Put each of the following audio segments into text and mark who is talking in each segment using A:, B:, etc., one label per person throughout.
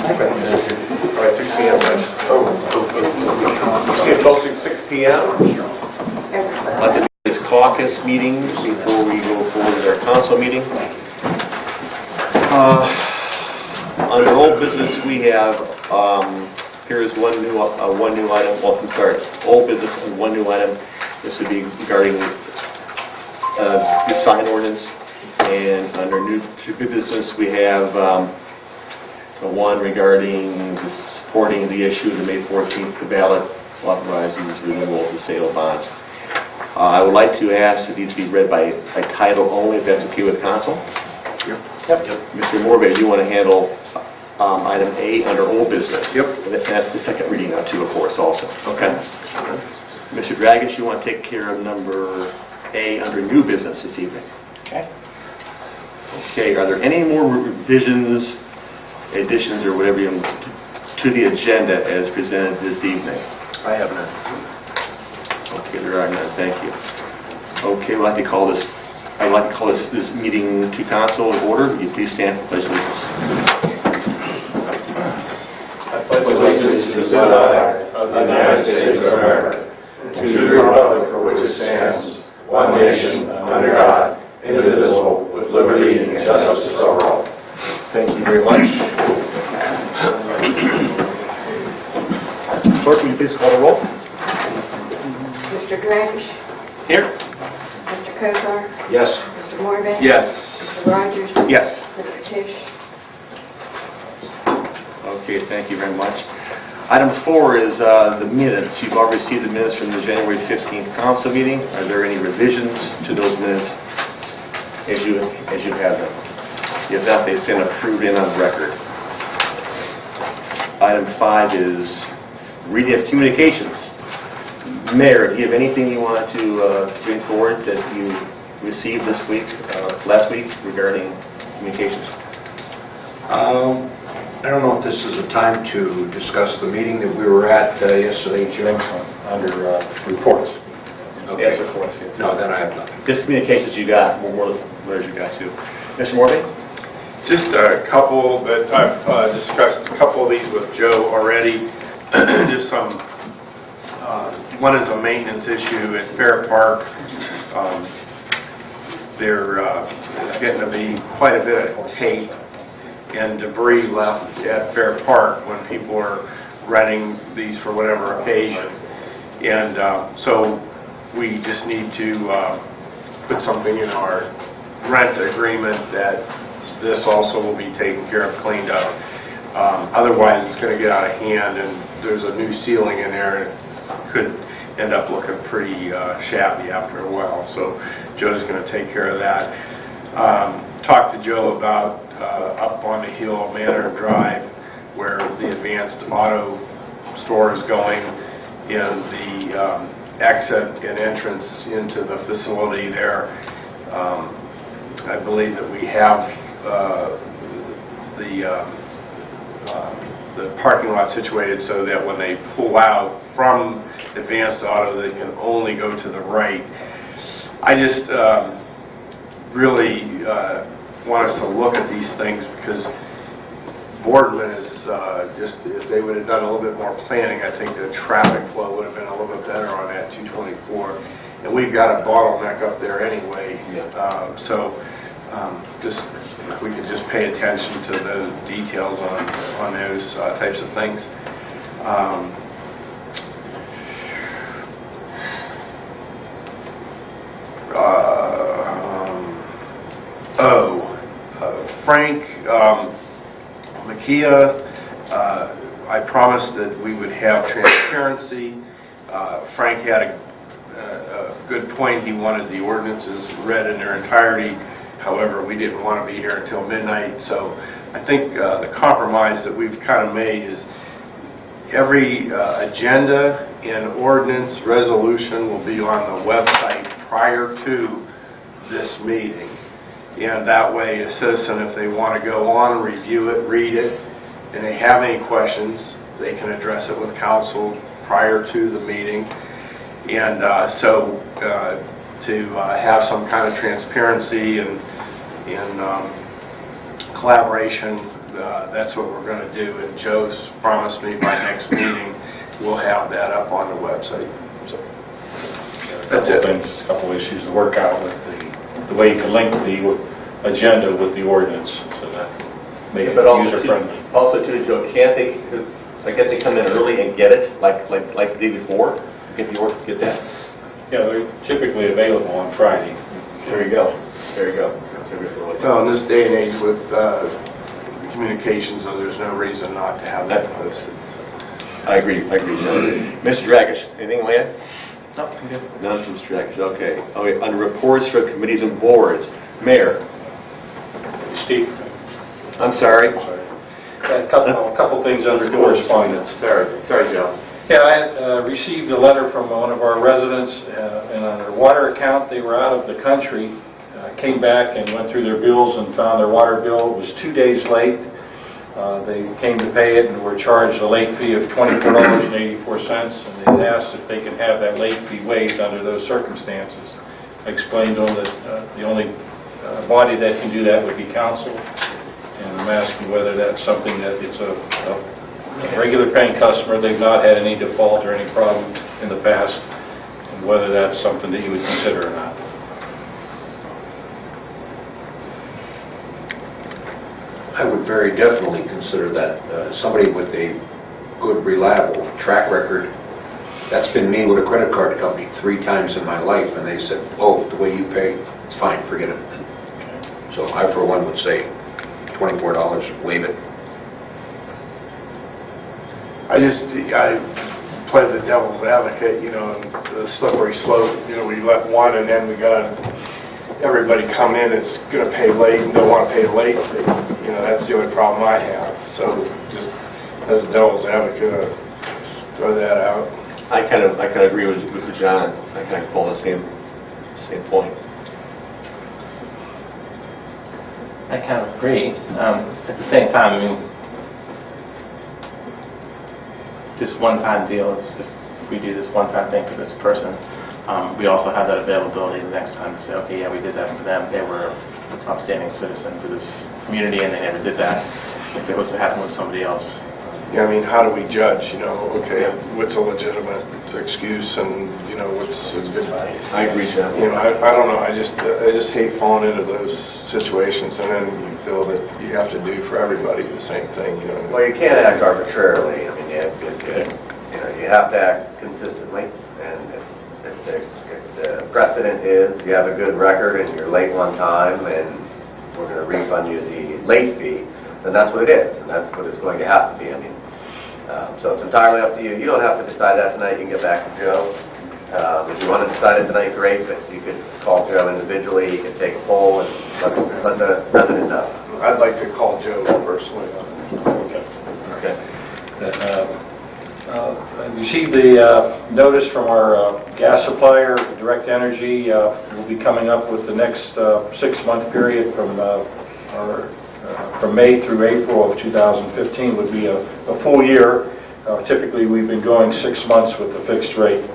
A: All right, 6 p.m. See it posted 6 p.m. I'd like to do this caucus meeting before we go forward with our council meeting. Under old business, we have here's one new item. Well, I'm sorry, old business and one new item. This would be regarding the sign ordinance. And under new business, we have one regarding supporting the issue of the May 14th ballot authorizing the renewal of the sale of bonds. I would like to ask that these be read by title only, if that's okay with council. Yep. Mr. Morbe, do you want to handle item A under old business?
B: Yep.
A: That's the second reading now, too, of course, also. Okay. Mr. Dragish, you want to take care of number A under new business this evening? Okay. Okay, are there any more revisions, additions, or whatever you to the agenda as presented this evening?
B: I have none.
A: Okay, there are none. Thank you. Okay, I'd like to call this meeting to council in order. Will you please stand for pledge allegiance?
C: I pledge allegiance to the flag of the United States of America, to the republic for which it stands, one nation, under God, indivisible, with liberty and justice for all.
A: Thank you very much. Clerk, will you please call the roll?
D: Mr. Dragish?
A: Here.
D: Mr. Kozar?
B: Yes.
D: Mr. Morbe?
B: Yes.
D: Mr. Rogers?
A: Yes.
D: Mr. Tisch?
A: Okay, thank you very much. Item 4 is the minutes. You've already received the minutes from the January 15th council meeting. Are there any revisions to those minutes as you have them? If not, they stand approved and on record. Item 5 is reading of communications. Mayor, do you have anything you want to bring forward that you received this week, last week, regarding communications?
B: I don't know if this is a time to discuss the meeting that we were at yesterday, Jim, under reports.
A: Okay. Yes, reports. Yes.
B: No, then I have nothing.
A: Just communications you got, more or less what you got too. Mr. Morby?
E: Just a couple, but I've discussed a couple of these with Joe already. Just some, one is a maintenance issue at Fair Park. It's getting to be quite a bit of tape and debris left at Fair Park when people are renting these for whatever occasion. And so we just need to put something in our rent agreement that this also will be taken care of, cleaned up. Otherwise, it's going to get out of hand, and there's a new ceiling in there. It could end up looking pretty shabby after a while. So Joe's going to take care of that. Talked to Joe about up on the hill, Manor Drive, where the Advanced Auto store is going, and the exit and entrance into the facility there. I believe that we have the parking lot situated so that when they pull out from Advanced Auto, they can only go to the right. I just really want us to look at these things, because Boardman is just, if they would have done a little bit more planning, I think the traffic flow would have been a little bit better on that 224. And we've got a bottleneck up there anyway. Just if we could just pay attention to the details on those types of things. Frank Makia, I promised that we would have transparency. Frank had a good point. He wanted the ordinances read in their entirety. However, we didn't want to be here until midnight. So I think the compromise that we've kind of made is every agenda and ordinance resolution will be on the website prior to this meeting. And that way, a citizen, if they want to go on, review it, read it, and they have any questions, they can address it with council prior to the meeting. And to have some kind of transparency and collaboration, that's what we're going to do. And Joe's promised me by next meeting we'll have that up on the website. So that's it.
B: A couple issues to work out with the way you can link the agenda with the ordinance, so that make it user-friendly.
A: Also, too, Joe, can't they come in early and get it, like the day before? Get that?
B: Yeah, they're typically available on Friday.
A: There you go. There you go.
E: Well, in this day and age with communications, there's no reason not to have that posted.
A: I agree, John. Mr. Dragish, anything to add?
E: No, I'm good.
A: None from Mr. Dragish, okay. On reports from committees and boards. Mayor.
B: Steve?
A: I'm sorry.
B: A couple things under correspondence.
A: Sorry, Joe.
B: Yeah, I had received a letter from one of our residents, and on their water account, they were out of the country, came back and went through their bills and found their water bill was 2 days late. They came to pay it and were charged a late fee of $24.84, and they asked if they could have that late fee waived under those circumstances. I explained to them that the only body that can do that would be council, and I'm asking whether that's something that it's a regular paying customer, they've not had any default or any problem in the past, and whether that's something that you would consider or not.
F: I would very definitely consider that. Somebody with a good, reliable track record. That's been me with a credit card company 3 times in my life, and they said, oh, the way you pay, it's fine, forget it. So I, for one, would say $24, waive it.
E: I play the devil's advocate, and the slippery slope. We let one, and then we got everybody come in that's going to pay late and don't want to pay late. That's the only problem I have. So just as a devil's advocate, throw that out.
A: I kind of agree with John. I kind of pull the same point.
G: I kind of agree. At the same time, I mean, this one-time deal, if we do this one-time thing for this person, we also have that availability the next time to say, okay, yeah, we did that for them. They were an upstanding citizen for this community, and they never did that. If it was to happen with somebody else.
E: Yeah, I mean, how do we judge? Okay, what's a legitimate excuse, and what's a good?
A: I agree, John.
E: I don't know. I just hate falling into those situations, and then you feel that you have to do for everybody the same thing.
C: Well, you can't act arbitrarily. I mean, you have to act consistently, and if the precedent is you have a good record and you're late one time, and we're going to refund you the late fee, then that's what it is, and that's what it's going to have to be. I mean, so it's entirely up to you. You don't have to decide that tonight. You can get back to Joe. If you want to decide it tonight, great, but you could call Joe individually. You could take a poll and let the resident know.
E: I'd like to call Joe personally.
A: Okay.
B: I received the notice from our gas supplier, Direct Energy. We'll be coming up with the next 6-month period from May through April of 2015 would be a full year. Typically, we've been going 6 months with the fixed rate.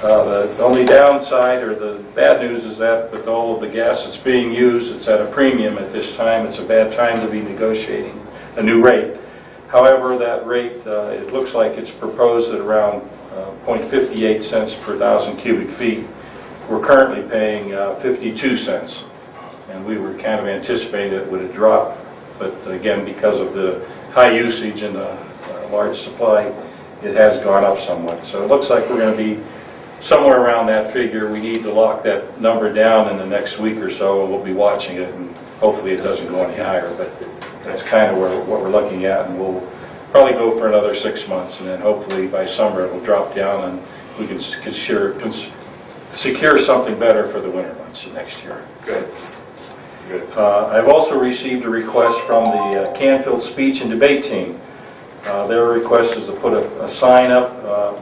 B: The only downside or the bad news is that with all of the gas that's being used, it's at a premium at this time. It's a bad time to be negotiating a new rate. However, that rate, it looks like it's proposed at around 0.58 cents per 1,000 cubic feet. We're currently paying 52 cents, and we were kind of anticipating it would have dropped, but again, because of the high usage and the large supply, it has gone up somewhat. So it looks like we're going to be somewhere around that figure. We need to lock that number down in the next week or so, and we'll be watching it, and hopefully it doesn't go any higher, but that's kind of what we're looking at, and we'll probably go for another 6 months, and then hopefully by summer it will drop down and we can secure something better for the winter months next year.
A: Good.
B: I've also received a request from the Canfield speech and debate team. Their request is to put a sign up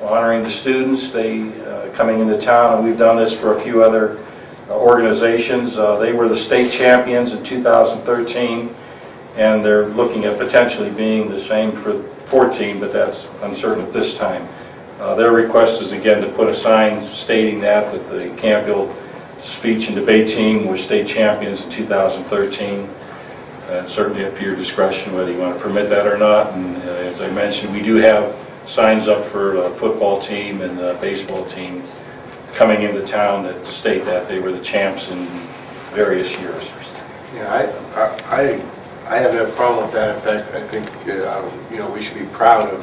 B: honoring the students coming into town, and we've done this for a few other organizations. They were the state champions in 2013, and they're looking at potentially being the same for 14, but that's uncertain at this time. Their request is again to put a sign stating that the Canfield speech and debate team were state champions in 2013. Certainly up to your discretion whether you want to permit that or not. And as I mentioned, we do have signs up for the football team and the baseball team coming into town that state that they were the champs in various years.
E: Yeah, I have no problem with that. In fact, I think we should be proud of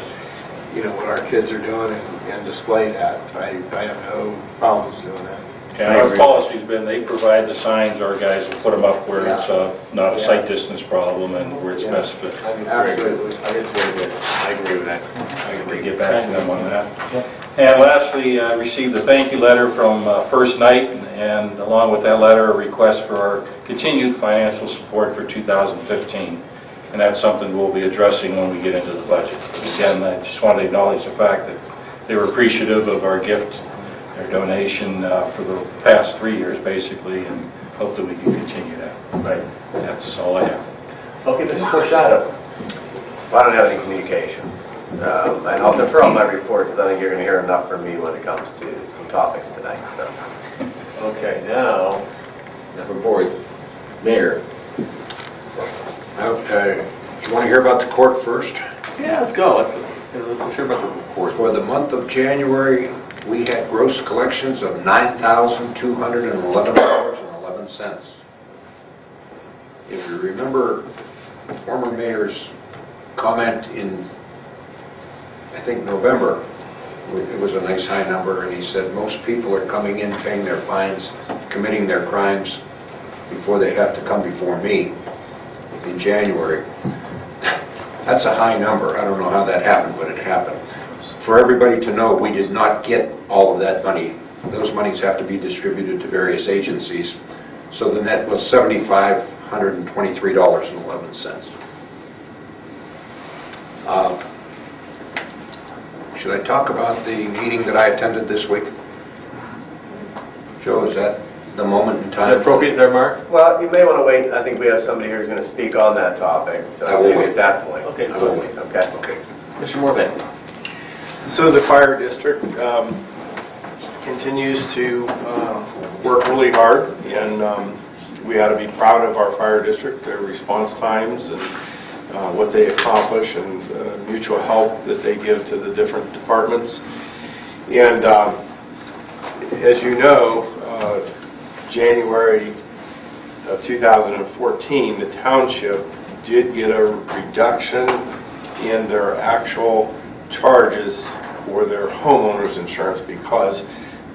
E: what our kids are doing and display that. I have no problems doing that.
B: And our policy's been they provide the signs, our guys will put them up where it's not a sight distance problem and where it's best fit.
E: Absolutely. I think it's very good. I agree with that.
B: We get back to them on that. And lastly, I received a thank you letter from First Night, and along with that letter, a request for our continued financial support for 2015. And that's something we'll be addressing when we get into the budget. Again, I just want to acknowledge the fact that they were appreciative of our gift, their donation for the past 3 years, basically, and hope that we can continue that.
C: Right.
B: That's all I have.
C: Okay, Mr. Forshado.
H: Well, I don't have any communication. And I'll defer on my report because I think you're going to hear enough from me when it comes to some topics tonight. So.
C: Okay, now, number 4 is Mayor.
F: Okay. Do you want to hear about the court first?
C: Yeah, let's go. Let's hear about the report.
F: For the month of January, we had gross collections of $9,211.11. If you remember former mayor's comment in, I think, November, it was a nice high number, and he said most people are coming in, paying their fines, committing their crimes before they have to come before me in January. That's a high number. I don't know how that happened, but it happened. For everybody to know, we did not get all of that money. Those monies have to be distributed to various agencies. So the net was $7,523.11. Should I talk about the meeting that I attended this week? Joe, is that the moment in time?
H: Appropriate there, Mark? Well, you may want to wait. I think we have somebody here who's going to speak on that topic. So
F: I will wait.
H: at that point.
C: Okay,
F: I will wait.
H: Okay.
F: Okay.
C: Mr. Morvan.
E: So the fire district continues to work really hard, and we ought to be proud of our fire district, their response times, and what they accomplish, and mutual help that they give to the different departments. And as you know, January of 2014, the township did get a reduction in their actual charges for their homeowners insurance because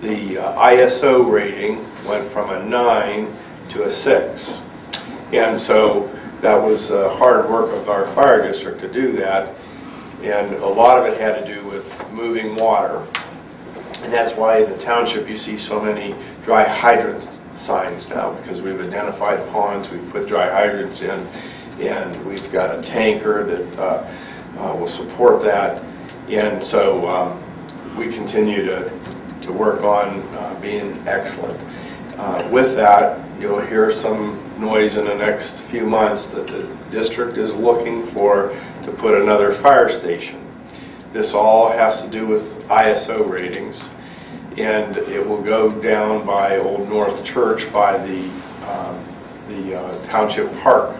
E: the ISO rating went from a 9 to a 6. And so that was hard work of our fire district to do that, and a lot of it had to do with moving water. And that's why in the township you see so many dry hydrant signs now, because we've identified ponds, we've put dry hydrants in, and we've got a tanker that will support that. And so we continue to work on being excellent. With that, you'll hear some noise in the next few months that the district is looking to put another fire station. This all has to do with ISO ratings, and it will go down by Old North Church by the township park.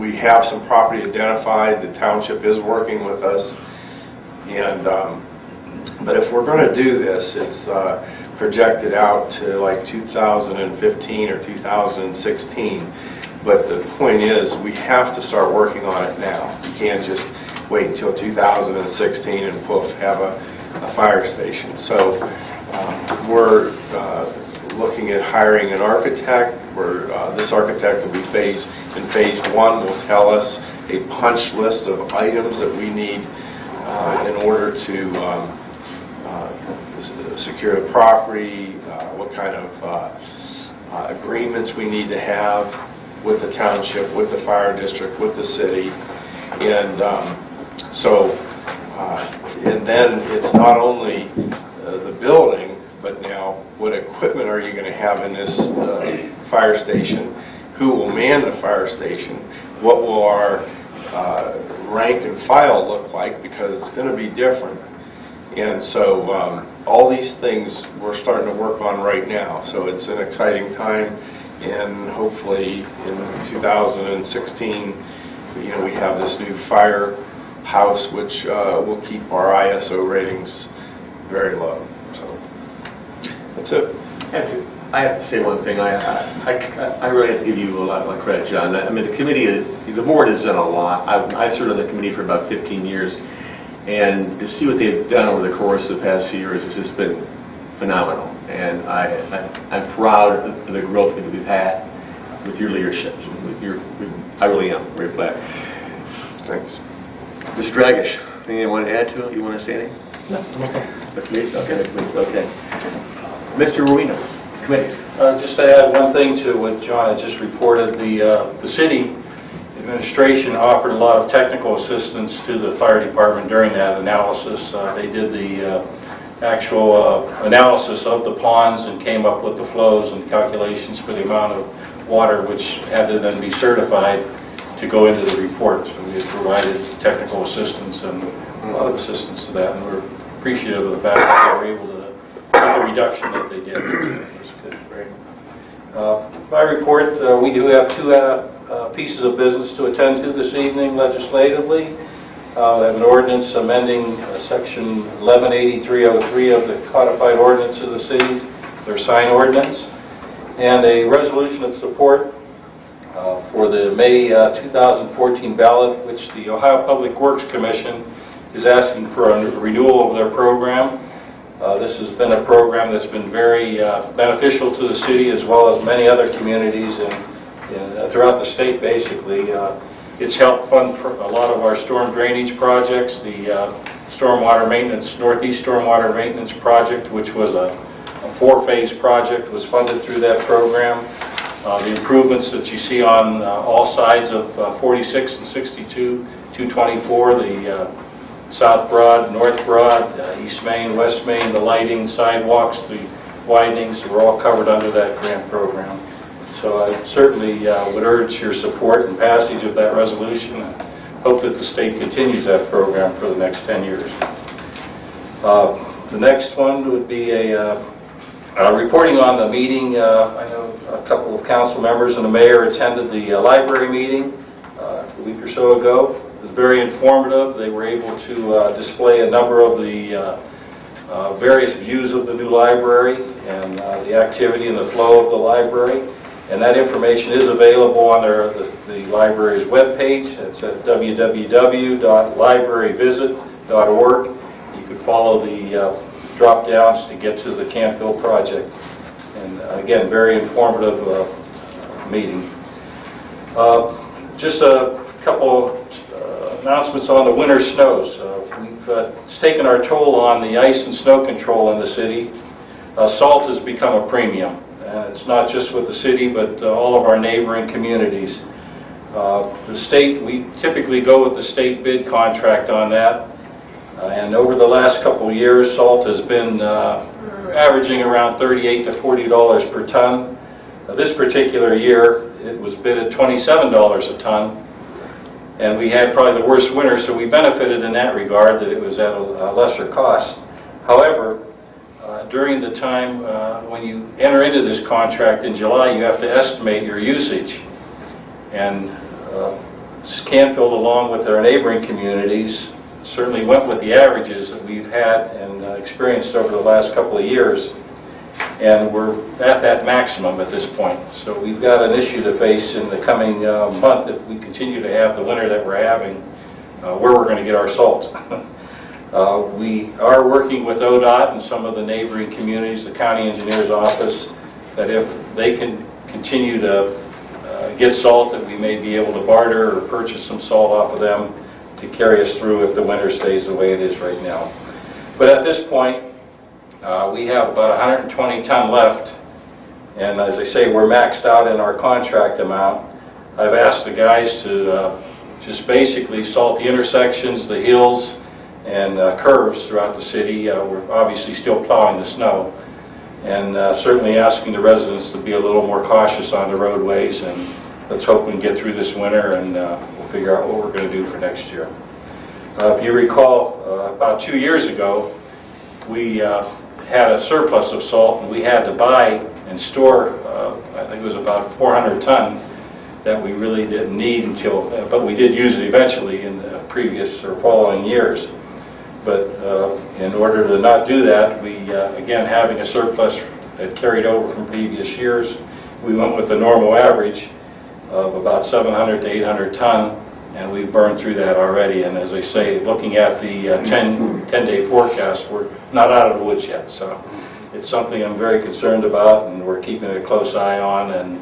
E: We have some property identified. The township is working with us, and but if we're going to do this, it's projected out to like 2015 or 2016. But the point is, we have to start working on it now. You can't just wait until 2016 and poof, have a fire station. So we're looking at hiring an architect. This architect will be in phase 1 will tell us a punch list of items that we need in order to secure the property, what kind of agreements we need to have with the township, with the fire district, with the city. And and then it's not only the building, but now what equipment are you going to have in this fire station? Who will man the fire station? What will our rank and file look like? Because it's going to be different. And so all these things we're starting to work on right now. So it's an exciting time, and hopefully in 2016, we have this new firehouse, which will keep our ISO ratings very low. So that's it.
A: I have to say one thing. I really have to give you a lot of credit, John. I mean, the board has done a lot. I've served on the committee for about 15 years, and to see what they've done over the course of the past few years has just been phenomenal. And I'm proud of the growth that we've had with your leadership. I really am very glad.
E: Thanks.
A: Mr. Dragish, anything you want to add to it? You want to say anything?
G: No, I'm okay.
A: Okay. Mr. Ruino, committees.
B: Just to add one thing to what John had just reported, the city administration offered a lot of technical assistance to the fire department during that analysis. They did the actual analysis of the ponds and came up with the flows and calculations for the amount of water which had to then be certified to go into the report. So we had provided technical assistance and a lot of assistance to that, and we're appreciative of the fact that they were able to get the reduction that they did. It was good. Great. My report, we do have two pieces of business to attend to this evening legislatively. We have an ordinance amending Section 118303 of the codified ordinance of the city, their sign ordinance, and a resolution of support for the May 2014 ballot, which the Ohio Public Works Commission is asking for a renewal of their program. This has been a program that's been very beneficial to the city as well as many other communities throughout the state, basically. It's helped fund a lot of our storm drainage projects. The stormwater maintenance, Northeast Stormwater Maintenance Project, which was a 4-phase project, was funded through that program. The improvements that you see on all sides of 46 and 62, 224, the South Broad, North Broad, East Main, West Main, the lighting, sidewalks, the widenings were all covered under that grant program. So I certainly would urge your support and passage of that resolution, and hope that the state continues that program for the next 10 years. The next one would be reporting on the meeting. I know a couple of council members and the mayor attended the library meeting a week or so ago. It was very informative. They were able to display a number of the various views of the new library and the activity and the flow of the library. And that information is available on the library's webpage. It's at www.libraryvisit.org. You can follow the drop-downs to get to the Canfield project. And again, very informative meeting. Just a couple announcements on the winter snows. It's taken our toll on the ice and snow control in the city. Salt has become a premium. It's not just with the city, but all of our neighboring communities. The state, we typically go with the state bid contract on that. And over the last couple of years, salt has been averaging around $38 to $40 per ton. This particular year, it was bid at $27 a ton. And we had probably the worst winter, so we benefited in that regard that it was at a lesser cost. However, during the time when you enter into this contract in July, you have to estimate your usage. And Canfield, along with our neighboring communities, certainly went with the averages that we've had and experienced over the last couple of years. And we're at that maximum at this point. So we've got an issue to face in the coming month if we continue to have the winter that we're having, where we're going to get our salt. We are working with ODOT and some of the neighboring communities, the county engineer's office, that if they can continue to get salt, that we may be able to barter or purchase some salt off of them to carry us through if the winter stays the way it is right now. But at this point, we have about 120 ton left, and as I say, we're maxed out in our contract amount. I've asked the guys to just basically salt the intersections, the hills, and curves throughout the city. We're obviously still plowing the snow, and certainly asking the residents to be a little more cautious on the roadways, and let's hope we can get through this winter, and we'll figure out what we're going to do for next year. If you recall, about 2 years ago, we had a surplus of salt, and we had to buy and store, I think it was about 400 ton that we really didn't need until, but we did use it eventually in the previous or following years. But in order to not do that, we, again, having a surplus that carried over from previous years, we went with the normal average of about 700 to 800 ton, and we've burned through that already. And as I say, looking at the 10-day forecast, we're not out of the woods yet. So it's something I'm very concerned about, and we're keeping a close eye on, and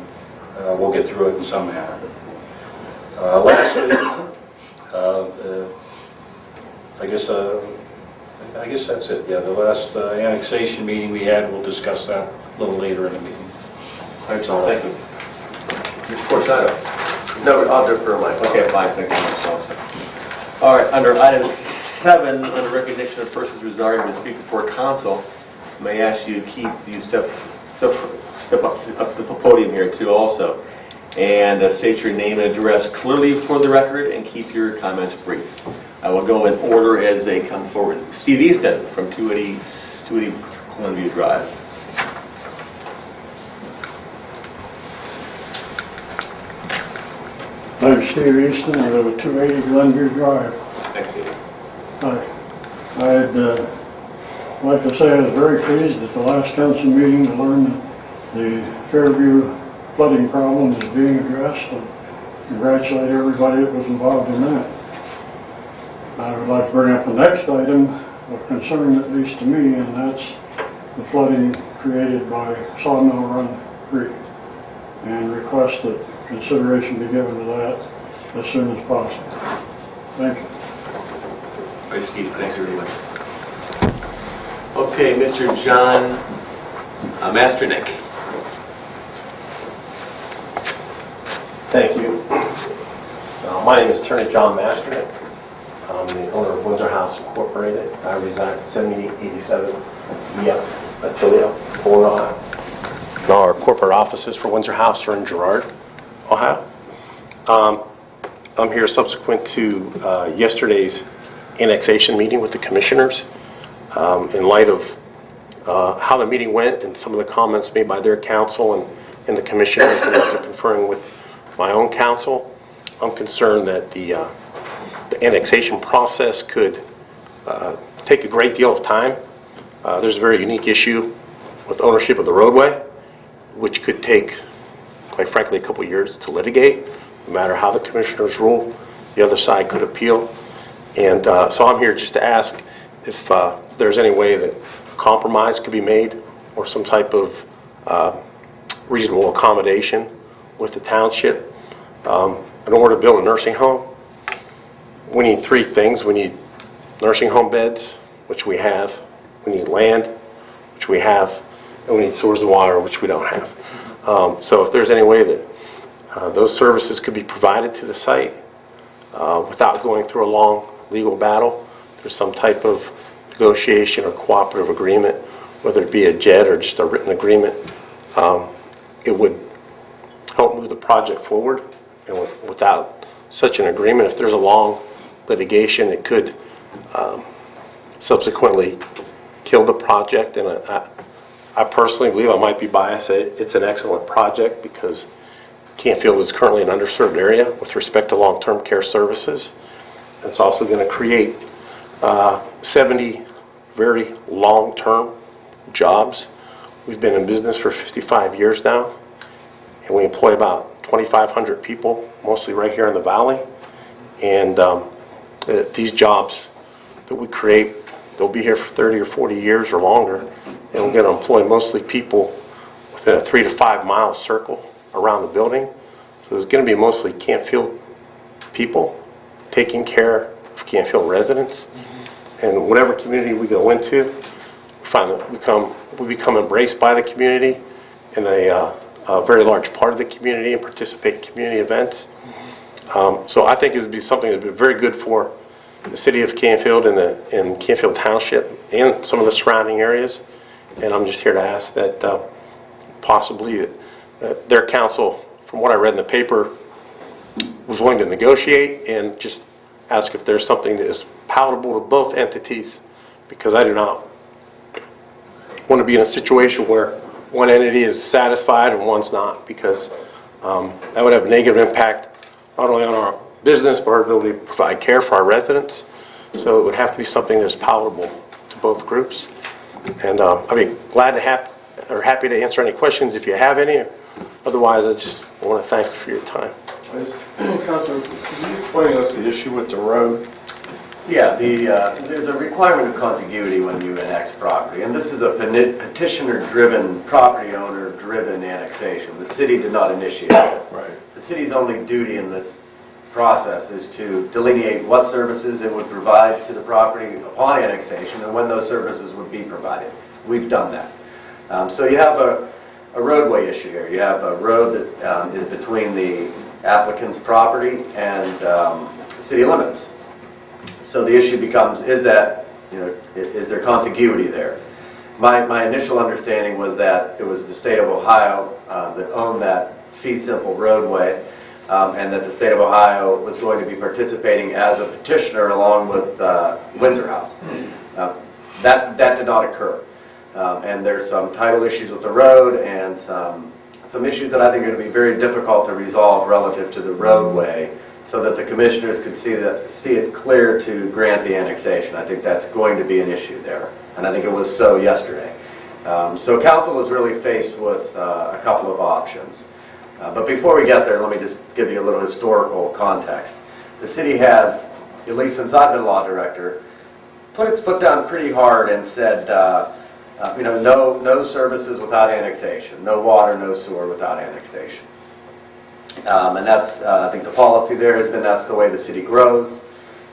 B: we'll get through it in some manner. Lastly, I guess that's it. Yeah, the last annexation meeting we had, we'll discuss that a little later in the meeting.
A: Thanks, John. Thank you.
H: Mr. Fortunato? No, I'll defer my...
A: Okay, fine. Thank you. All right, under item 7, under recognition of persons residing to speak before council, may I ask you to step up to the podium here too also, and state your name and address clearly for the record and keep your comments brief. I will go in order as they come forward. Steve Easton from 280 Glenview Drive.
I: I'm Steve Easton. I live at 280 Glenview Drive.
A: Thanks, Steve.
I: I'd like to say I was very pleased at the last council meeting to learn that the Fairview flooding problem is being addressed, and congratulate everybody that was involved in that. I would like to bring up the next item of concern, at least to me, and that's the flooding created by Sawmill Run Creek, and request that consideration be given to that as soon as possible. Thank you.
A: All right, Steve, thanks very much. Okay, Mr. John Masternick.
J: Thank you. My name is Attorney John Masternick. I'm the owner of Windsor House Incorporated. I reside at 7887 Attilio, Ohio. And our corporate offices for Windsor House are in Girard, Ohio. I'm here subsequent to yesterday's annexation meeting with the commissioners. In light of how the meeting went and some of the comments made by their counsel and the commissioners, and after conferring with my own counsel, I'm concerned that the annexation process could take a great deal of time. There's a very unique issue with ownership of the roadway, which could take, quite frankly, a couple years to litigate. No matter how the commissioners rule, the other side could appeal. And so I'm here just to ask if there's any way that compromise could be made or some type of reasonable accommodation with the township. In order to build a nursing home, we need 3 things. We need nursing home beds, which we have. We need land, which we have. And we need sources of water, which we don't have. So if there's any way that those services could be provided to the site without going through a long legal battle, through some type of negotiation or cooperative agreement, whether it be a JED or just a written agreement, it would help move the project forward. And without such an agreement, if there's a long litigation, it could subsequently kill the project. And I personally believe, I might be biased, it's an excellent project because Canfield is currently an underserved area with respect to long-term care services. It's also going to create 70 very long-term jobs. We've been in business for 55 years now, and we employ about 2,500 people, mostly right here in the valley. And these jobs that we create, they'll be here for 30 or 40 years or longer, and we're going to employ mostly people within a 3 to 5 mile circle around the building. So there's going to be mostly Canfield people taking care of Canfield residents. And whatever community we go into, we find that we become embraced by the community in a very large part of the community and participate in community events. So I think it would be something that would be very good for the city of Canfield and Canfield Township and some of the surrounding areas. And I'm just here to ask that possibly their counsel, from what I read in the paper, was willing to negotiate, and just ask if there's something that is palatable to both entities, because I do not want to be in a situation where one entity is satisfied and one's not, because that would have a negative impact not only on our business, but our ability to provide care for our residents. So it would have to be something that's palatable to both groups. And I'd be glad to happy to answer any questions if you have any. Otherwise, I just want to thank you for your time.
C: Councilor, can you explain us the issue with the road?
H: Yeah, there's a requirement of contiguity when you annex property, and this is a petitioner-driven, property owner-driven annexation. The city did not initiate this.
C: Right.
H: The city's only duty in this process is to delineate what services it would provide to the property upon annexation and when those services would be provided. We've done that. So you have a roadway issue here. You have a road that is between the applicant's property and city limits. So the issue becomes, is there contiguity there? My initial understanding was that it was the state of Ohio that owned that fee simple roadway, and that the state of Ohio was going to be participating as a petitioner along with WINDSOR House. That did not occur. And there's some title issues with the road and some issues that I think are going to be very difficult to resolve relative to the roadway, so that the commissioners could see it clear to grant the annexation. I think that's going to be an issue there, and I think it was so yesterday. So council was really faced with a couple of options. But before we get there, let me just give you a little historical context. The city has, at least since I've been law director, put its foot down pretty hard and said, no services without annexation, no water, no sewer without annexation. And that's, I think the policy there has been that's the way the city grows,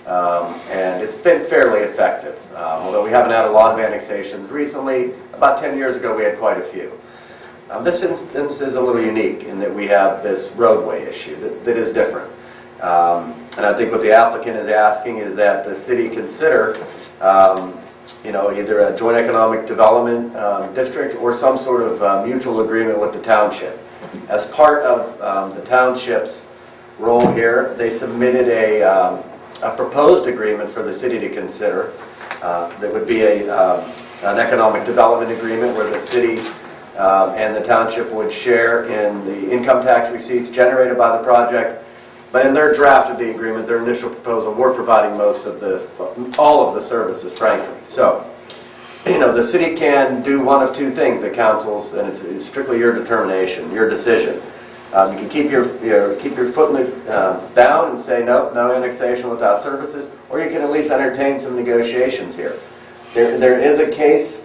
H: and it's been fairly effective. Although we haven't had a lot of annexations recently, about 10 years ago we had quite a few. This instance is a little unique in that we have this roadway issue that is different. And I think what the applicant is asking is that the city consider either a joint economic development district or some sort of mutual agreement with the township. As part of the township's role here, they submitted a proposed agreement for the city to consider. That would be an economic development agreement where the city and the township would share in the income tax receipts generated by the project. But in their draft of the agreement, their initial proposal, we're providing all of the services, frankly. So, the city can do one of two things, the council's, and it's strictly your determination, your decision. You can keep your foot down and say no annexation without services, or you can at least entertain some negotiations here. There is a case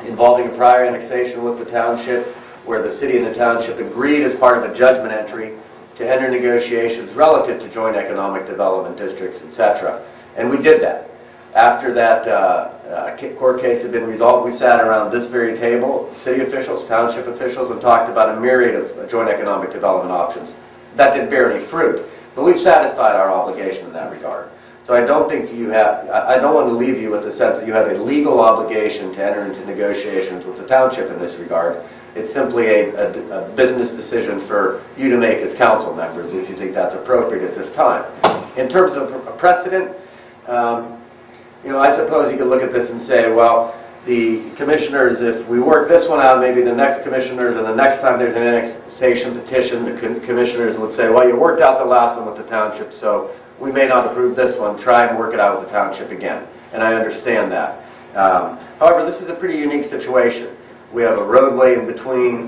H: involving a prior annexation with the township where the city and the township agreed as part of a judgment entry to enter negotiations relative to joint economic development districts, etc. And we did that. After that court case had been resolved, we sat around this very table, city officials, township officials, and talked about a myriad of joint economic development options. That didn't bear any fruit, but we've satisfied our obligation in that regard. So I don't think I don't want to leave you with the sense that you have a legal obligation to enter into negotiations with the township in this regard. It's simply a business decision for you to make as council members if you think that's appropriate at this time. In terms of a precedent, I suppose you could look at this and say, well, the commissioners, if we work this one out, maybe the next commissioners, and the next time there's an annexation petition, the commissioners would say, well, you worked out the last one with the township, so we may not approve this one. Try and work it out with the township again. And I understand that. However, this is a pretty unique situation. We have a roadway in between.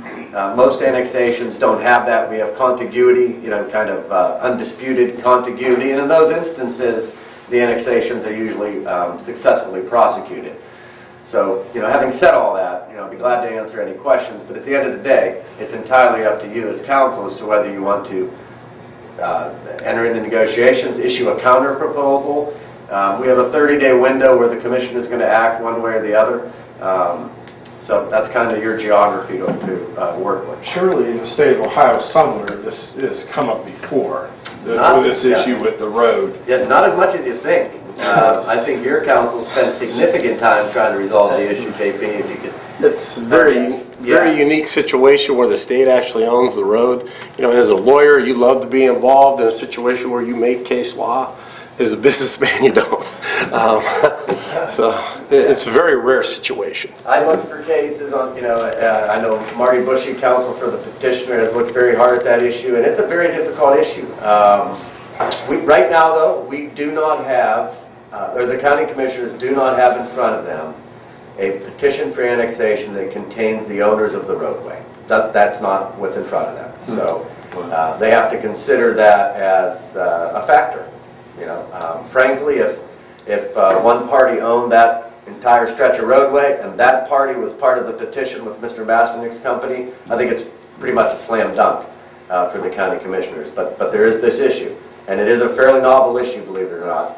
H: Most annexations don't have that. We have contiguity, kind of undisputed contiguity. And in those instances, the annexations are usually successfully prosecuted. So, having said all that, I'd be glad to answer any questions. But at the end of the day, it's entirely up to you as council as to whether you want to enter into negotiations, issue a counter proposal. We have a 30-day window where the commission is going to act one way or the other. So that's kind of your geography to work with.
C: Surely in the state of Ohio somewhere this has come up before, this issue with the road.
H: Yeah, not as much as you think. I think your council spent significant time trying to resolve the issue, KP, if you could.
J: It's a very unique situation where the state actually owns the road. As a lawyer, you love to be involved in a situation where you make case law, as a businessman, you don't. So it's a very rare situation.
H: I looked for cases on, I know Marty Bushy, counsel for the petitioner, has looked very hard at that issue, and it's a very difficult issue. Right now, though, we do not have, or the county commissioners do not have in front of them a petition for annexation that contains the owners of the roadway. That's not what's in front of them. So they have to consider that as a factor. Frankly, if one party owned that entire stretch of roadway and that party was part of the petition with Mr. Masternick's company, I think it's pretty much a slam dunk for the county commissioners. But there is this issue, and it is a fairly novel issue, believe it or not.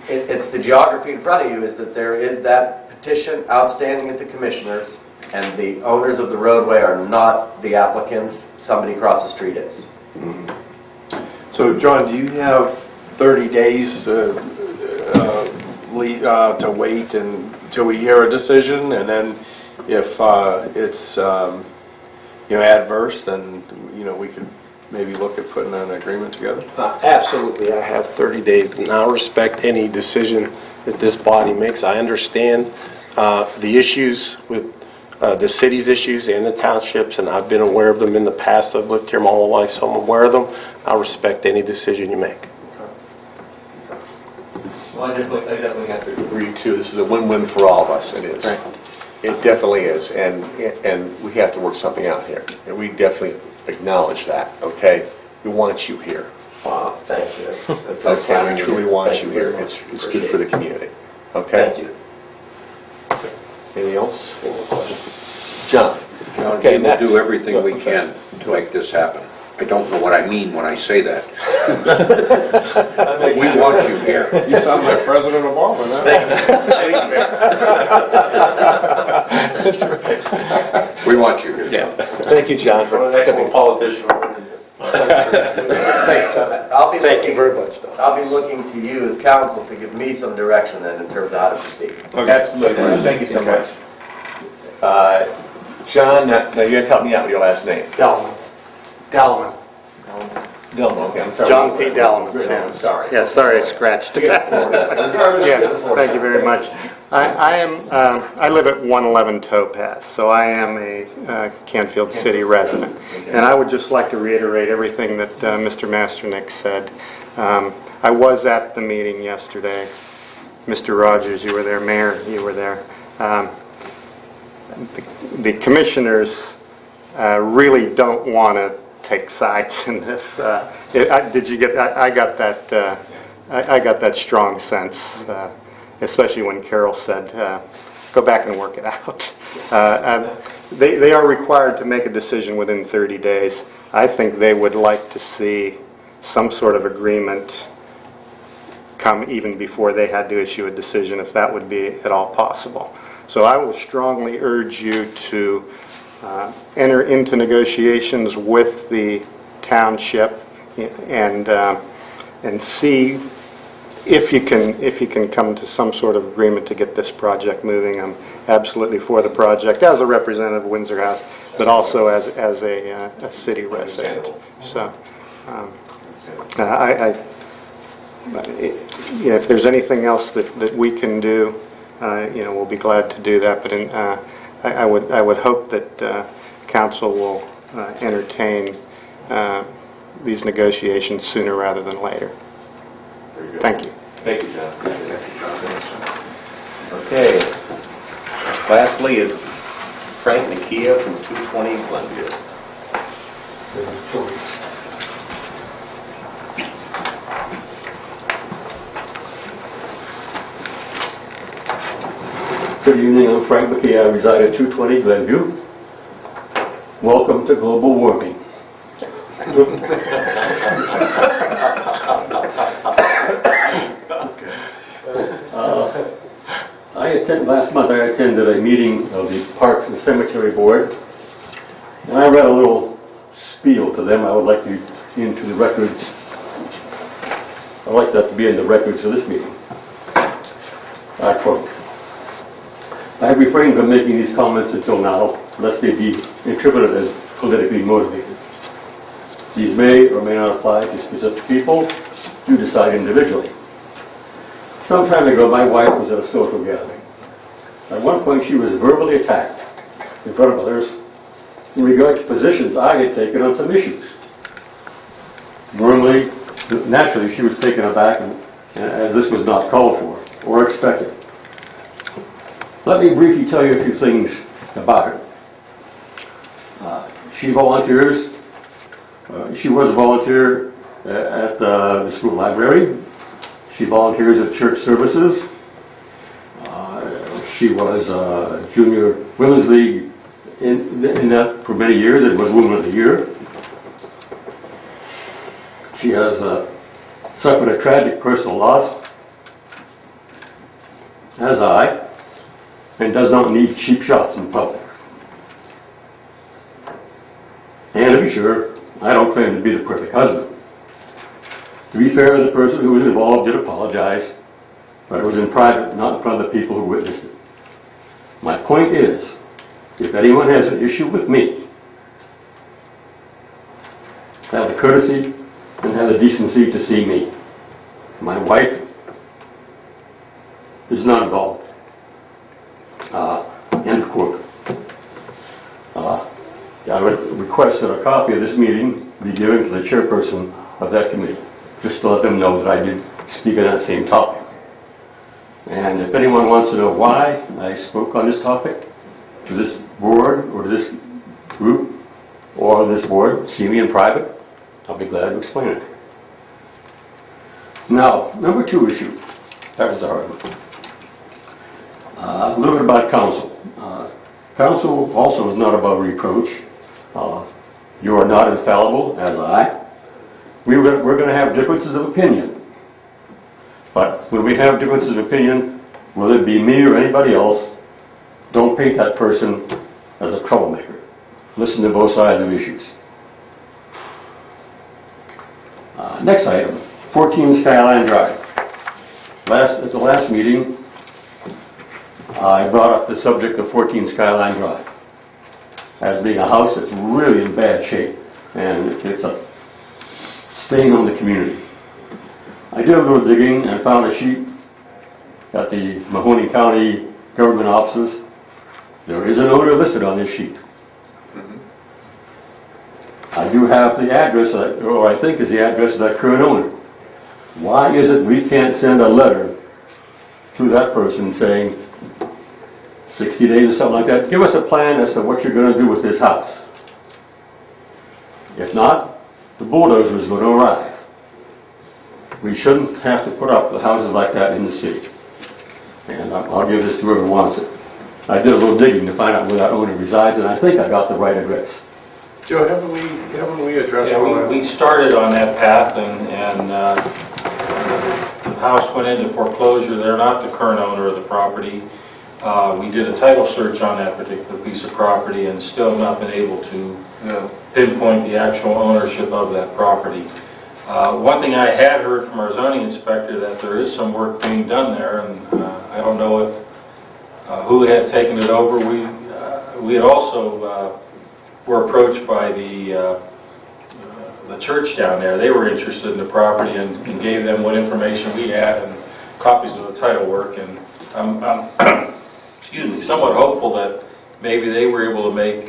H: It's the geography in front of you is that there is that petition outstanding at the commissioners, and the owners of the roadway are not the applicants. Somebody across the street is.
C: So, John, do you have 30 days to wait until we hear a decision, and then if it's adverse, then we could maybe look at putting an agreement together?
J: Absolutely, I have 30 days, and I'll respect any decision that this body makes. I understand the issues with the city's issues and the townships, and I've been aware of them in the past. I've lived here my whole life, so I'm aware of them. I'll respect any decision you make.
K: Well, I definitely have to agree, too. This is a win-win for all of us. It is. Right. It definitely is, and we have to work something out here. And we definitely acknowledge that, okay? We want you here.
A: Thank you.
K: Okay, we truly want you here. It's good for the community. Okay?
A: Thank you.
K: Anything else? John.
F: Okay, we'll do everything we can to make this happen. I don't know what I mean when I say that. We want you here.
C: You sound like President Obama now.
F: We want you here.
K: Yeah. Thank you, John, for accepting
A: politician.
H: Thanks, John.
K: Thank you very much, Don.
H: I'll be looking to you as counsel to give me some direction then in terms of how to proceed.
K: Okay. Absolutely. Thank you so much. John, now you have to help me out with your last name.
L: Delman.
K: Delman, okay, I'm sorry.
L: John P. Delman.
K: I'm sorry.
L: Yeah, sorry I scratched. Yeah, thank you very much. I live at 111 Towpath, so I am a Canfield City resident. And I would just like to reiterate everything that Mr. Masternick said. I was at the meeting yesterday. Mr. Rogers, you were there. Mayor, you were there. The commissioners really don't want to take sides in this. Did you get? I got that. I got that strong sense, especially when Carol said, "Go back and work it out." They are required to make a decision within 30 days. I think they would like to see some sort of agreement come even before they had to issue a decision, if that would be at all possible. So I will strongly urge you to enter into negotiations with the township and see if you can come to some sort of agreement to get this project moving. I'm absolutely for the project as a representative of Windsor House, but also as a city resident. So if there's anything else that we can do, we'll be glad to do that. But I would hope that council will entertain these negotiations sooner rather than later. Thank you.
A: Thank you, John. Okay. Lastly is Frank Nakia from 220 Glenview.
M: Good evening, I'm Frank McKee. I reside at 220 Glenview. Welcome to global warming. Last month I attended a meeting of the Parks and Cemetery Board, and I read a little spiel to them. I would like to be into the records. I'd like that to be in the records of this meeting. I quote, "I have refrained from making these comments until now, lest they be interpreted as politically motivated. These may or may not apply to specific people. You decide individually. Some time ago, my wife was at a social gathering. At one point, she was verbally attacked in front of others in regard to positions I had taken on some issues. Normally, naturally, she was taken aback, as this was not called for or expected. Let me briefly tell you a few things about her. She volunteers. She was a volunteer at the school library. She volunteers at church services. She was Junior Women's League in that for many years. It was Woman of the Year. She has suffered a tragic personal loss, as I, and does not need cheap shots in public. And to be sure, I don't claim to be the perfect husband. To be fair, the person who was involved did apologize, but it was in private, not in front of the people who witnessed it. My point is, if anyone has an issue with me, have the courtesy and have the decency to see me. My wife is not involved. End quote. I would request that a copy of this meeting be given to the chairperson of that committee, just to let them know that I did speak on that same topic. And if anyone wants to know why I spoke on this topic, to this board or to this group or on this board, see me in private, I'll be glad to explain it. Now, number 2 issue. That was the hard one. A little bit about council. Council also is not above reproach. You are not infallible, as I. We're going to have differences of opinion. But when we have differences of opinion, whether it be me or anybody else, don't paint that person as a troublemaker. Listen to both sides of issues. Next item, 14 Skyline Drive. At the last meeting, I brought up the subject of 14 Skyline Drive as being a house that's really in bad shape, and it's a stain on the community. I did a little digging and found a sheet at the Mahoney County government offices. There is an owner listed on this sheet. I do have the address, or I think is the address of that current owner. Why is it we can't send a letter to that person saying 60 days or something like that? Give us a plan as to what you're going to do with this house. If not, the bulldozer is going to arrive. We shouldn't have to put up the houses like that in the city. And I'll give this to whoever wants it. I did a little digging to find out where that owner resides, and I think I got the right address.
K: Joe, haven't we addressed all that?
B: We started on that path, and the house went into foreclosure. They're not the current owner of the property. We did a title search on that particular piece of property and still have not been able to pinpoint the actual ownership of that property. One thing I had heard from our zoning inspector that there is some work being done there, and I don't know if who had taken it over. We had also were approached by the church down there. They were interested in the property and gave them what information we had and copies of the title work. And I'm excuse me, somewhat hopeful that maybe they were able to make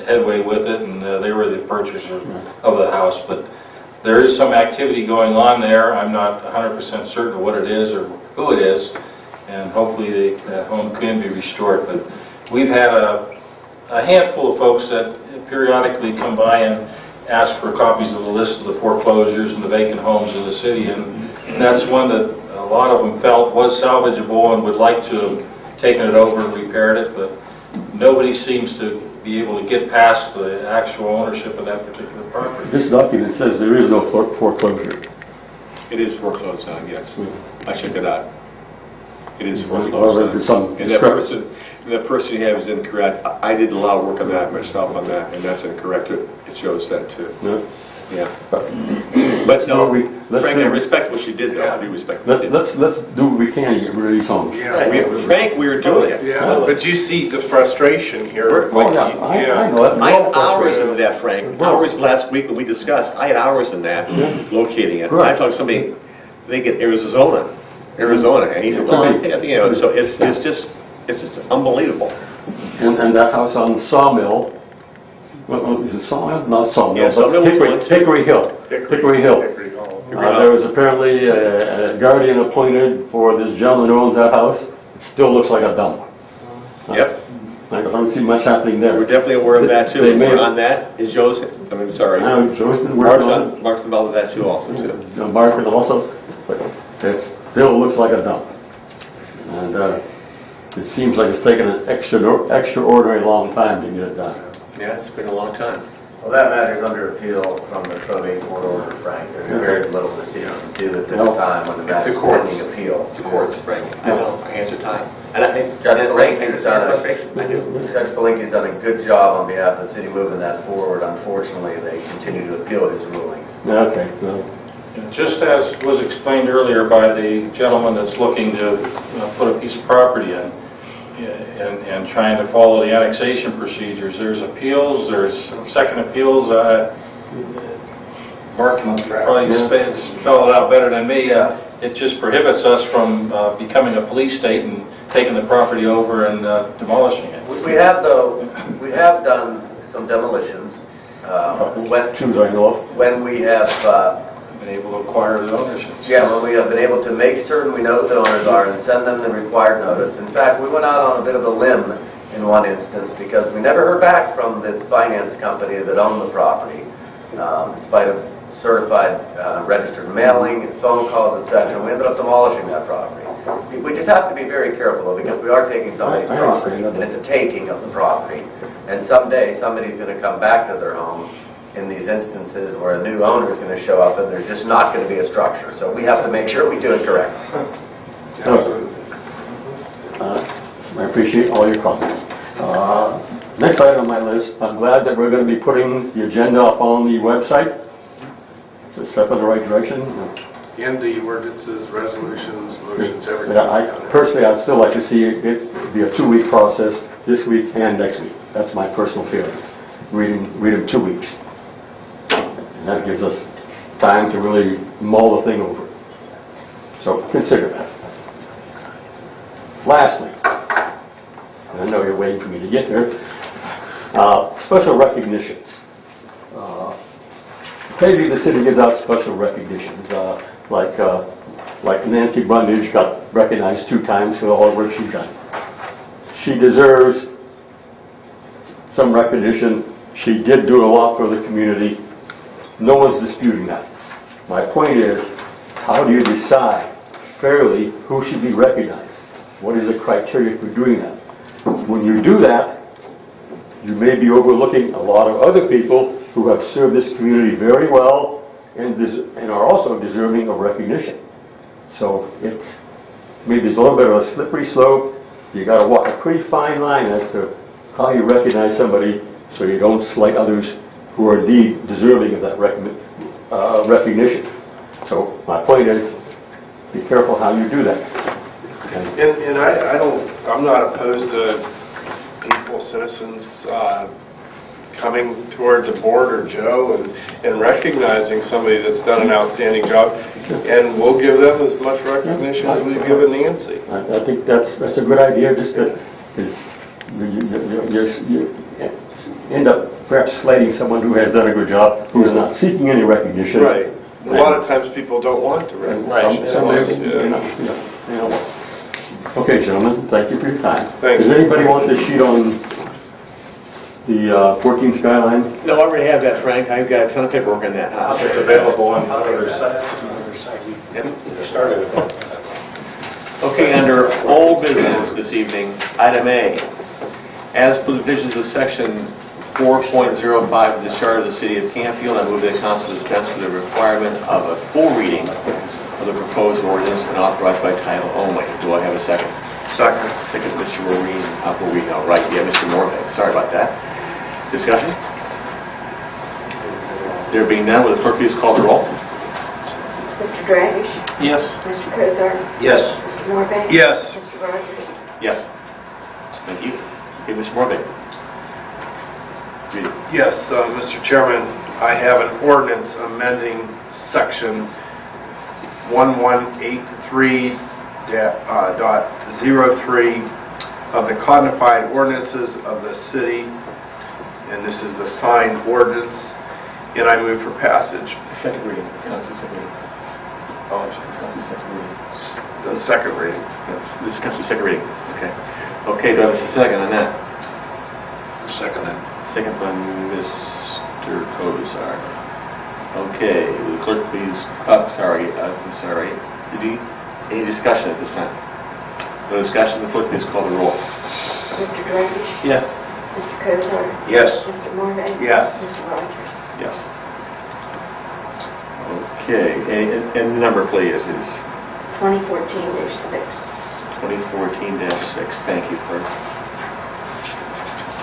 B: headway with it, and they were the purchaser of the house. But there is some activity going on there. I'm not 100% certain what it is or who it is, and hopefully the home can be restored. But we've had a handful of folks that periodically come by and ask for copies of the list of the foreclosures and the vacant homes in the city, and that's one that a lot of them felt was salvageable and would like to have taken it over and repaired it, but nobody seems to be able to get past the actual ownership of that particular property.
M: This document says there is no foreclosure.
K: It is foreclosed on, yes. I checked it out. It is
M: Or
K: foreclosed
M: there's some
K: on. And that person you have is incorrect. I did a lot of work on that myself on that, and that's incorrect. It shows that too.
M: No.
A: Yeah.
M: But
A: But no,
M: let's
A: Frank, I
M: do-
A: respect what you did, though. I do respect what you did.
M: Let's do what we can to get rid of these homes.
A: Frank, we were doing it.
E: Yeah, but you see the frustration here.
M: Oh, yeah, I know that.
A: I had hours into that, Frank. Hours last week when we discussed. I had hours in that, locating it.
M: Right.
A: I talked to somebody, they get Arizona, and he said, well, you know, so it's just unbelievable.
M: And that house on Sawmill, well, is it Sawmill? Not Sawmill,
A: Yeah,
M: but
A: Sawmill was one, too.
M: Hickory Hill. Hickory Hill.
A: Hall.
M: There was apparently a guardian appointed for this gentleman who owns that house. It still looks like a dump.
A: Yep.
M: I don't see much happening there.
A: We're definitely aware of that, too.
M: They may
A: We're
M: have-
A: on that. Is Joe's, I mean, sorry.
M: I know Joe's been working on it.
A: Mark's involved with that, too, also, too.
M: Market also, but it still looks like a dump. And it seems like it's taken an extraordinary long time to get it done.
A: Yeah, it's been a long time.
H: Well, that matter's under appeal from the probate court order, Frank. There's very little to see to do at this time when the matter's pending appeal.
A: It's the courts, Frank. I know, I answer time. And I think,
H: Judge Palinki's done
A: I do.
H: Judge Palinki's done a good job on behalf of the city moving that forward. Unfortunately, they continue to appeal his rulings.
M: Okay, well,
B: Just as was explained earlier by the gentleman that's looking to put a piece of property in, and trying to follow the annexation procedures, there's appeals, there's second appeals. Mark can probably spell it out better than me. It just prohibits us from becoming a police state and taking the property over and demolishing it.
H: We have, though, we have done some demolitions.
M: two I know of.
H: When we have
B: Been able to acquire the ownership.
H: Yeah, when we have been able to make certain we know who the owners are and send them the required notice. In fact, we went out on a bit of a limb in one instance because we never heard back from the finance company that owned the property, in spite of certified registered mailing, phone calls, etc. We ended up demolishing that property. We just have to be very careful, though, because we are taking somebody's
M: I
H: property,
M: understand that.
H: and it's a taking of the property. And someday, somebody's going to come back to their home in these instances where a new owner is going to show up and there's just not going to be a structure. So we have to make sure we do it correctly.
M: I appreciate all your comments. Next item on my list, I'm glad that we're going to be putting the agenda up on the website. It's a step in the right direction.
E: And the ordinances, resolutions, motions, everything.
M: Personally, I'd still like to see it be a 2-week process, this week and next week. That's my personal feeling. Read them 2 weeks. And that gives us time to really mull the thing over. So consider that. Lastly, and I know you're waiting for me to get there, special recognitions. Occasionally the city gives out special recognitions, like Nancy Brundage got recognized 2 times for all the work she's done. She deserves some recognition. She did do a lot for the community. No one's disputing that. My point is, how do you decide fairly who should be recognized? What is the criteria for doing that? When you do that, you may be overlooking a lot of other people who have served this community very well and are also deserving of recognition. So it's maybe it's a little bit of a slippery slope. You got to walk a pretty fine line as to how you recognize somebody so you don't slight others who are indeed deserving of that recognition. So my point is, be careful how you do that.
E: And I'm not opposed to people, citizens, coming towards the board or Joe and recognizing somebody that's done an outstanding job, and we'll give them as much recognition as we've given Nancy.
M: I think that's a good idea. Just to you end up perhaps slighting someone who has done a good job, who is not seeking any recognition.
E: Right. A lot of times people don't want to recognition.
M: Okay, gentlemen, thank you for your time.
E: Thanks.
M: Does anybody want the sheet on the 14 Skyline?
A: No, I already have that, Frank. I've got a ton of paperwork on that.
B: It's available on the other side. Started with that.
A: Okay, under old business this evening, item A. As per the provisions of section 4.05 of the Charter of the City of Canfield, I move that council dispense with the requirement of a full reading of the proposed ordinance and authorize by title only. Do I have a second?
E: Second.
A: Second, Mr. Maureen. All right, yeah, Mr. Morbeck. Sorry about that. Discussion? There being none, will the clerk please call the roll?
D: Mr. Dragish?
G: Yes.
D: Mr. Cosar?
F: Yes.
D: Mr. Morvay?
E: Yes.
D: Mr. Rogers?
A: Yes. Thank you. Okay, Mr. Morvay. Read it.
E: Yes, Mr. Chairman, I have an ordinance amending section 1183.03 of the codified ordinances of the city, and this is a signed ordinance, and I move for passage.
A: Second reading. It's gone through second reading. Oh, it's gone through second reading.
E: The second reading.
A: Yes, this comes through second reading. Okay. Okay, do I have a second on that?
F: Second it.
A: Second by Mr. Cosar. Okay, will the clerk please, I'm sorry. Any discussion at this time? No discussion, the clerk please call the roll.
D: Mr. Dragish?
G: Yes.
D: Mr. Cosar?
F: Yes.
D: Mr. Morvay?
E: Yes.
D: Mr. Rogers?
A: Yes. Okay, and the number please is
D: 2014-6.
A: 2014-6. Thank you, clerk.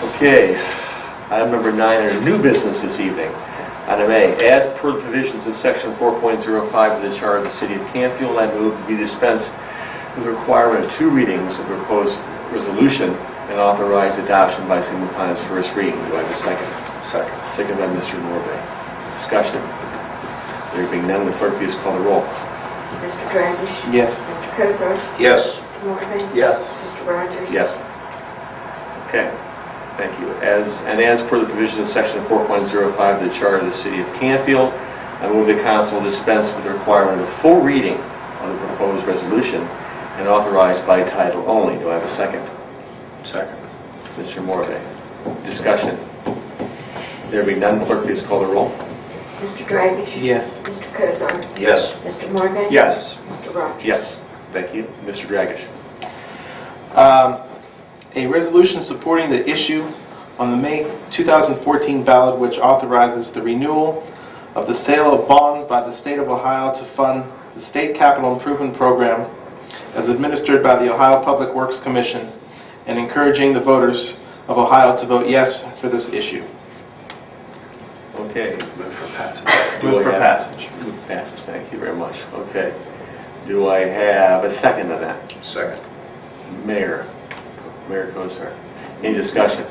A: Okay, item number 9 under new business this evening. Item A, as per the provisions of section 4.05 of the Charter of the City of Canfield, I move to be dispensed with the requirement of 2 readings of the proposed resolution and authorize adoption by single upon its first reading. Do I have a second?
E: Second.
A: Second by Mr. Morvay. Discussion. There being none, the clerk please call the roll.
D: Mr. Dragish?
G: Yes.
D: Mr. Cosar?
F: Yes.
D: Mr. Morvay?
E: Yes.
D: Mr. Rogers?
A: Yes. Okay. Thank you. As per the provisions of section 4.05 of the Charter of the City of Canfield, I move the council dispense with the requirement of full reading of the proposed resolution and authorize by title only. Do I have a second?
E: Second.
A: Mr. Morvay. Discussion. There being none, clerk please call the roll.
D: Mr. Dragish?
G: Yes.
D: Mr. Cosar?
F: Yes.
D: Mr. Morvay?
E: Yes.
D: Mr. Rogers?
A: Yes. Thank you. Mr. Dragish.
G: A resolution supporting the issue on the May 2014 ballot which authorizes the renewal of the sale of bonds by the State of Ohio to fund the State Capital Improvement Program as administered by the Ohio Public Works Commission and encouraging the voters of Ohio to vote yes for this issue.
A: Okay.
E: Move for passage.
G: Move for passage.
A: Move for passage. Thank you very much. Okay. Do I have a second on that?
F: Second.
A: Mayor Kosar. Any discussion?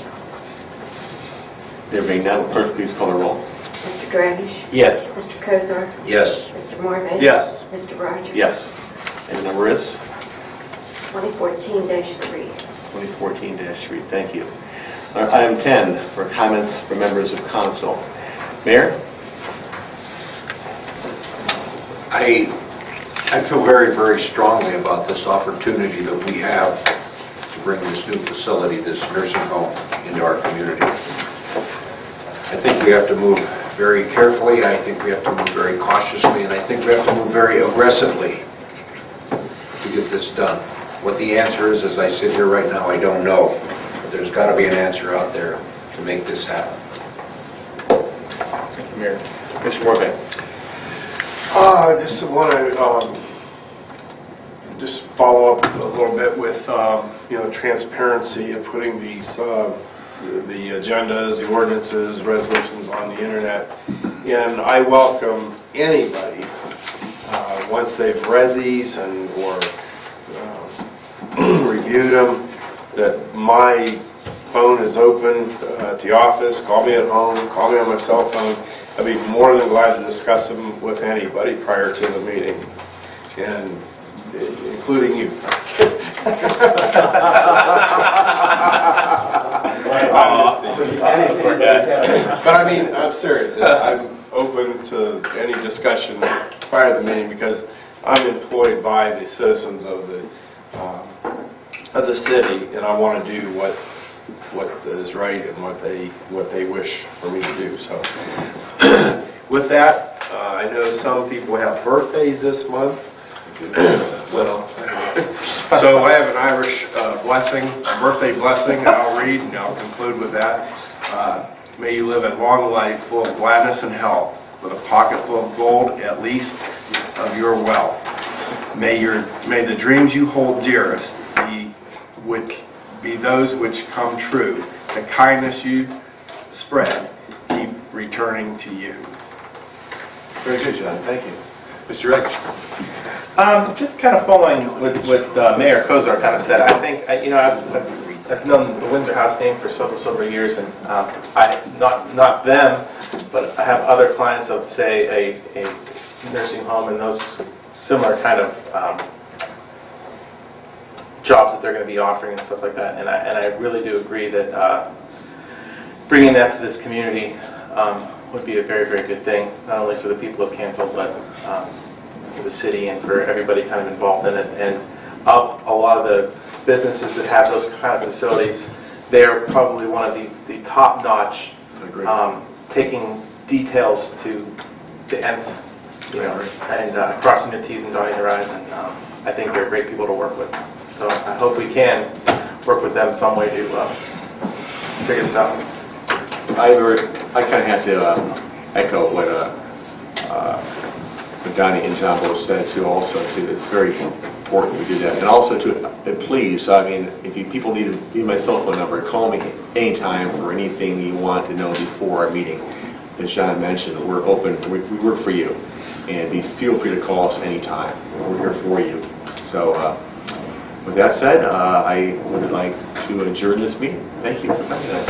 A: There being none, clerk please call the roll.
D: Mr. Dragish?
G: Yes.
D: Mr. Cosar?
F: Yes.
D: Mr. Morvay?
E: Yes.
D: Mr. Rogers?
A: Yes. And the number is?
D: 2014-3.
A: 2014-3. Thank you. Item 10 for comments from members of council. Mayor?
F: I feel very, very strongly about this opportunity that we have to bring this new facility, this nursing home, into our community. I think we have to move very carefully, I think we have to move very cautiously, and I think we have to move very aggressively to get this done. What the answer is, as I sit here right now, I don't know. But there's got to be an answer out there to make this happen.
A: Thank you, Mayor. Mr. Morvay.
E: I just want to just follow up a little bit with transparency of putting these the agendas, the ordinances, resolutions on the internet. And I welcome anybody once they've read these or reviewed them, that my phone is open at the office. Call me at home. Call me on my cell phone. I'd be more than glad to discuss them with anybody prior to the meeting, and including you. But I mean, I'm serious. I'm open to any discussion prior to the meeting because I'm employed by the citizens of the city, and I want to do what is right and what they wish for me to do. So, with that, I know some people have birthdays this month. Well, so I have an Irish birthday blessing that I'll read, and I'll conclude with that. May you live a long life full of gladness and health, with a pocket full of gold, at least of your wealth. May the dreams you hold dearest be those which come true. The kindness you spread keep returning to you.
K: Very good, John, thank you. Mr. Reich?
G: Just kind of following what Mayor Kozar kind of said, I think, I've known the Windsor House name for several years, and not them, but I have other clients of, say, a nursing home and those similar kind of jobs that they're going to be offering and stuff like that. And I really do agree that bringing that to this community would be a very, very good thing, not only for the people of Canfield, but for the city and for everybody kind of involved in it. And of a lot of the businesses that have those kind of facilities, they're probably one of the top-notch, taking details to the nth, and crossing the T's and dotting the I's. And I think they're great people to work with. So I hope we can work with them some way to figure this out.
K: I kind of have to echo what Donnie and John both said too. Also, too, it's very important we do that, and also to please. I mean, if people need my cell phone number, call me anytime for anything you want to know before our meeting. As John mentioned, we're open. We work for you, and feel free to call us anytime. We're here for you. So, with that said, I would like to adjourn this meeting. Thank you for coming tonight.